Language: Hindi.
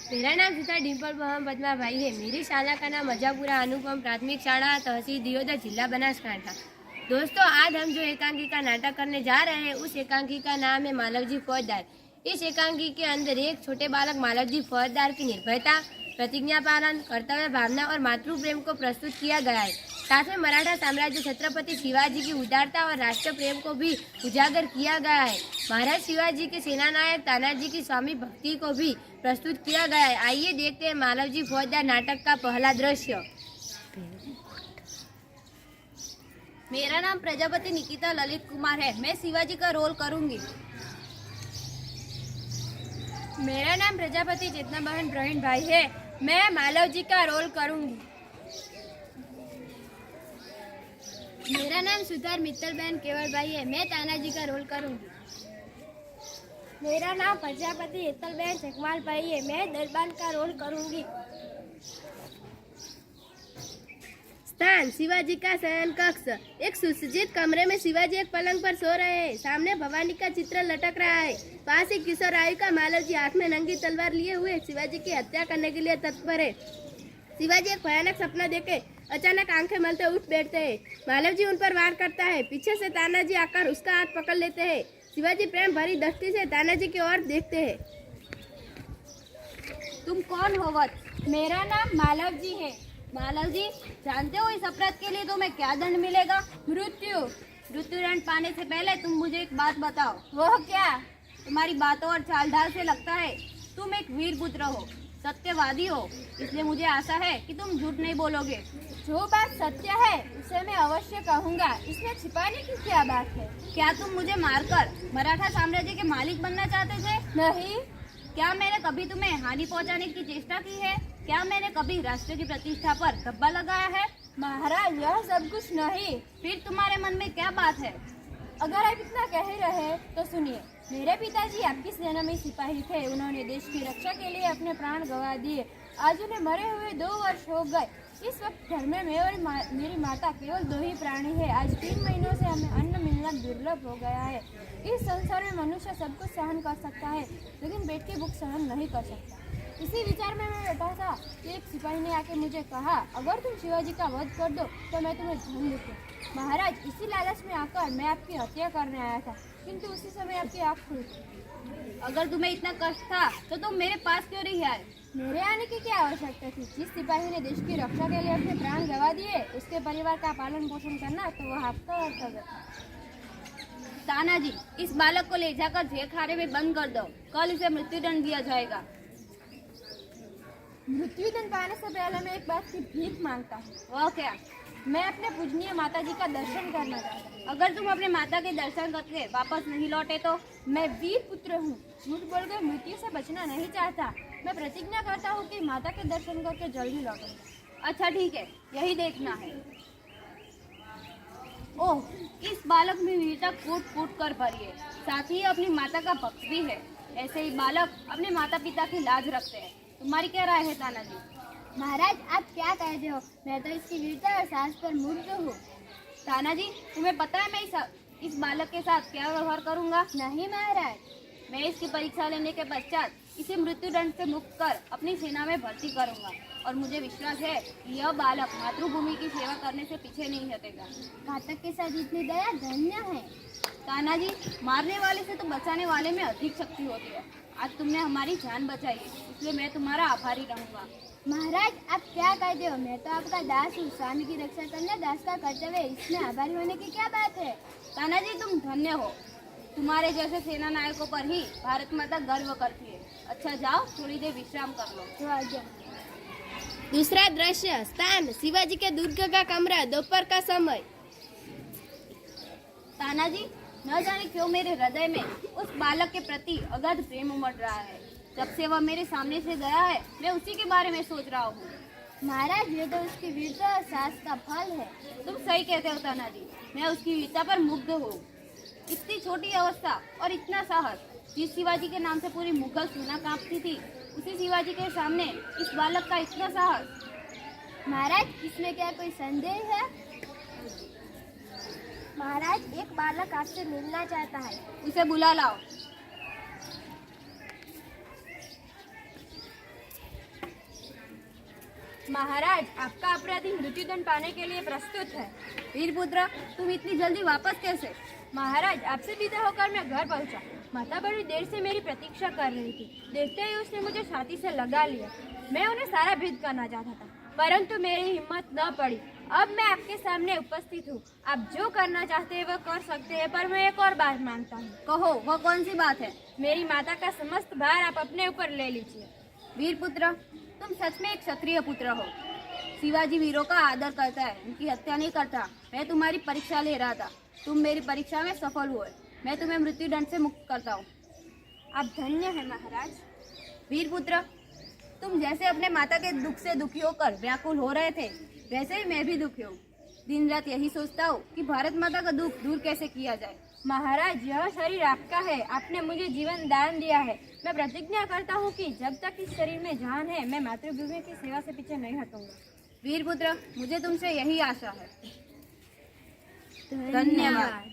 मेरा नाम सीता डिम्पल पद्मा भाई है। मेरी शाला का नाम मजापुरा अनुपम प्राथमिक शाला तहसील दियोदर जिला बनासकांठा। दोस्तों, आज हम जो एकांकिका नाटक करने जा रहे हैं उस एकांकी का नाम है मालवजी फौजदार। इस एकांकी के अंदर एक छोटे बालक मालवजी फौजदार की निर्भयता, प्रतिज्ञा पालन, कर्तव्य भावना और मातृ प्रेम को प्रस्तुत किया गया है। साथ में मराठा साम्राज्य छत्रपति शिवाजी की उदारता और राष्ट्र प्रेम को भी उजागर किया गया है। महाराज शिवाजी के सेनानायक तानाजी की स्वामी भक्ति को भी प्रस्तुत किया गया है। आइए देखते हैं मालवजी फौजदार नाटक का पहला दृश्य। मेरा नाम प्रजापति निकिता ललित कुमार है। मैं शिवाजी का रोल करूंगी। मेरा नाम प्रजापति चेतना बहन प्रवीण भाई है। मैं मालवजी का रोल करूंगी। मेरा नाम सुधार मित्तल बहन केवल भाई है। मैं तानाजी का रोल करूंगी। मेरा नाम प्रजापति हेतल बहन शेखमाल भाई है। मैं दरबान का रोल करूंगी। स्थान शिवाजी का शयन कक्ष। एक सुसज्जित कमरे में शिवाजी एक पलंग पर सो रहे हैं। सामने भवानी का चित्र लटक रहा है। पास ही किशोर आयु का मालवजी हाथ में नंगी तलवार लिए हुए शिवाजी की हत्या करने के लिए तत्पर है। शिवाजी एक भयानक सपना देखे अचानक आंखें मलते उठ बैठते हैं। मालवजी उन पर वार करता है। पीछे से तानाजी आकर उसका हाथ पकड़ लेते हैं। शिवाजी प्रेम भरी दृष्टि से तानाजी की ओर देखते हैं। तुम कौन हो वत? मेरा नाम मालवजी है। मालवजी, जानते हो इस अपराध के लिए तुम्हें क्या दंड मिलेगा? मृत्यु। मृत्यु दंड पाने से पहले तुम मुझे एक बात बताओ। वो क्या? तुम्हारी बातों और चाल ढाल से लगता है तुम एक वीर पुत्र हो, सत्यवादी हो। इसलिए मुझे आशा है कि तुम झूठ नहीं बोलोगे। जो बात सत्य है उसे मैं अवश्य कहूँगा। इसमें छिपाने की क्या बात है? क्या तुम मुझे मारकर मराठा साम्राज्य के मालिक बनना चाहते थे? नहीं। क्या मैंने कभी तुम्हें हानि पहुंचाने की चेष्टा की है? क्या मैंने कभी राष्ट्र की प्रतिष्ठा पर धब्बा लगाया है? महाराज, यह सब कुछ नहीं। फिर तुम्हारे मन में क्या बात है? अगर आप इतना कह ही रहे तो सुनिए। मेरे पिताजी आपकी सेना में सिपाही थे। उन्होंने देश की रक्षा के लिए अपने प्राण गंवा दिए। आज उन्हें मरे हुए 2 वर्ष हो गए। इस वक्त घर में मैं और मेरी माता केवल 2 ही प्राणी है। आज 3 महीनों से हमें अन्न मिलना दुर्लभ हो गया है। इस संसार में मनुष्य सब कुछ सहन कर सकता है, लेकिन पेट की भूख सहन नहीं कर सकता। इसी विचार में मैं बैठा था कि एक सिपाही ने आके मुझे कहा, अगर तुम शिवाजी का वध कर दो तो मैं तुम्हें धन दूंगा। महाराज, इसी लालच में आकर मैं आपकी हत्या करने आया था, किंतु उसी समय आपकी आँख खुल गई। अगर तुम्हें इतना कष्ट था तो तुम मेरे पास क्यों नहीं आए? मेरे आने की क्या आवश्यकता थी? जिस सिपाही ने देश की रक्षा के लिए अपने प्राण गंवा दिए उसके परिवार का पालन पोषण करना तो वह आपका कर्तव्य था। तानाजी, इस बालक को ले जाकर जेल खाने में बंद कर दो। कल इसे मृत्युदंड दिया जाएगा। मृत्युदंड पाने से पहले मैं एक बात की भीख मांगता हूँ। वो क्या? मैं अपने पूजनीय माता जी का दर्शन करना चाहता हूँ। अगर तुम अपने माता के दर्शन करके वापस नहीं लौटे तो? मैं वीर पुत्र हूँ, झूठ बोलकर मृत्यु से बचना नहीं चाहता। मैं प्रतिज्ञा करता हूँ कि माता के दर्शन करके जल्दी लौटूंगा। अच्छा ठीक है, यही देखना है। ओह, इस बालक में वीरता कूट कूट कर भरी है। साथ ही अपनी माता का भक्त भी है। ऐसे ही बालक अपने माता पिता की लाज रखते हैं। तुम्हारी क्या राय है तानाजी? महाराज, आप क्या कहते हो? मैं तो इसकी वीरता और साहस पर मुग्ध हूँ। तानाजी, तुम्हें पता है मैं इस बालक के साथ क्या व्यवहार करूंगा? नहीं महाराज। मैं इसकी परीक्षा लेने के पश्चात इसे मृत्युदंड से मुक्त कर अपनी सेना में भर्ती करूंगा। और मुझे विश्वास है कि यह बालक मातृभूमि की सेवा करने से पीछे नहीं हटेगा। घातक के साथ इतनी दया धन्य है। तानाजी, मारने वाले से तो बचाने वाले में अधिक शक्ति होती है। आज तुमने हमारी जान बचाई है, इसलिए मैं तुम्हारा आभारी रहूंगा। महाराज, आप क्या कहते हो? मैं तो आपका दास हूँ। स्वामी की रक्षा करना दास का कर्तव्य है। इसमें आभारी होने की क्या बात है? तानाजी, तुम धन्य हो। तुम्हारे जैसे सेना नायकों पर ही भारत माता गर्व करती है। अच्छा जाओ, थोड़ी देर विश्राम कर लो। तो आज्ञा। दूसरा दृश्य। स्थान शिवाजी के दुर्ग का कमरा, दोपहर का समय। तानाजी, न जाने क्यों मेरे हृदय में उस बालक के प्रति अगाध प्रेम उमड़ रहा है। जब से वह मेरे सामने से गया है मैं उसी के बारे में सोच रहा हूँ। महाराज, ये तो उसकी वीरता और साहस का फल है। तुम सही कहते हो तानाजी, मैं उसकी वीरता पर मुग्ध हूँ। इतनी छोटी अवस्था और इतना साहस। जिस शिवाजी के नाम से पूरी मुगल सेना कांपती थी, उसी शिवाजी के सामने इस बालक का इतना साहस। महाराज, इसमें क्या कोई संदेह है? महाराज, एक बालक आपसे मिलना चाहता है। उसे बुला लाओ। महाराज, आपका अपराधी मृत्युदंड पाने के लिए प्रस्तुत है। वीरपुत्र, तुम इतनी जल्दी वापस कैसे? महाराज, आपसे विदा होकर मैं घर पहुंचा। माता बड़ी देर से मेरी प्रतीक्षा कर रही थी। देखते ही उसने मुझे छाती से लगा लिया। मैं उन्हें सारा भेद करना चाहता था, परंतु मेरी हिम्मत न पड़ी। अब मैं आपके सामने उपस्थित हूँ। आप जो करना चाहते हैं वह कर सकते हैं, पर मैं एक और बात मांगता हूँ। कहो, वह कौन सी बात है? मेरी माता का समस्त भार आप अपने ऊपर ले लीजिए। वीरपुत्र, तुम सच में एक क्षत्रिय पुत्र हो। शिवाजी वीरों का आदर करता है, उनकी हत्या नहीं करता। मैं तुम्हारी परीक्षा ले रहा था, तुम मेरी परीक्षा में सफल हुए। मैं तुम्हें मृत्युदंड से मुक्त करता हूँ। आप धन्य हैं महाराज। वीरपुत्र, तुम जैसे अपने माता के दुख से दुखी होकर व्याकुल हो रहे थे, वैसे ही मैं भी दुखी हूँ। दिन रात यही सोचता हूँ कि भारत माता का दुख दूर कैसे किया जाए। महाराज, यह शरीर आपका है, आपने मुझे जीवन दान दिया है। मैं प्रतिज्ञा करता हूँ कि जब तक इस शरीर में जान है, मैं मातृभूमि की सेवा से पीछे नहीं हटूंगा। वीरपुत्र, मुझे तुमसे यही आशा है। धन्यवाद।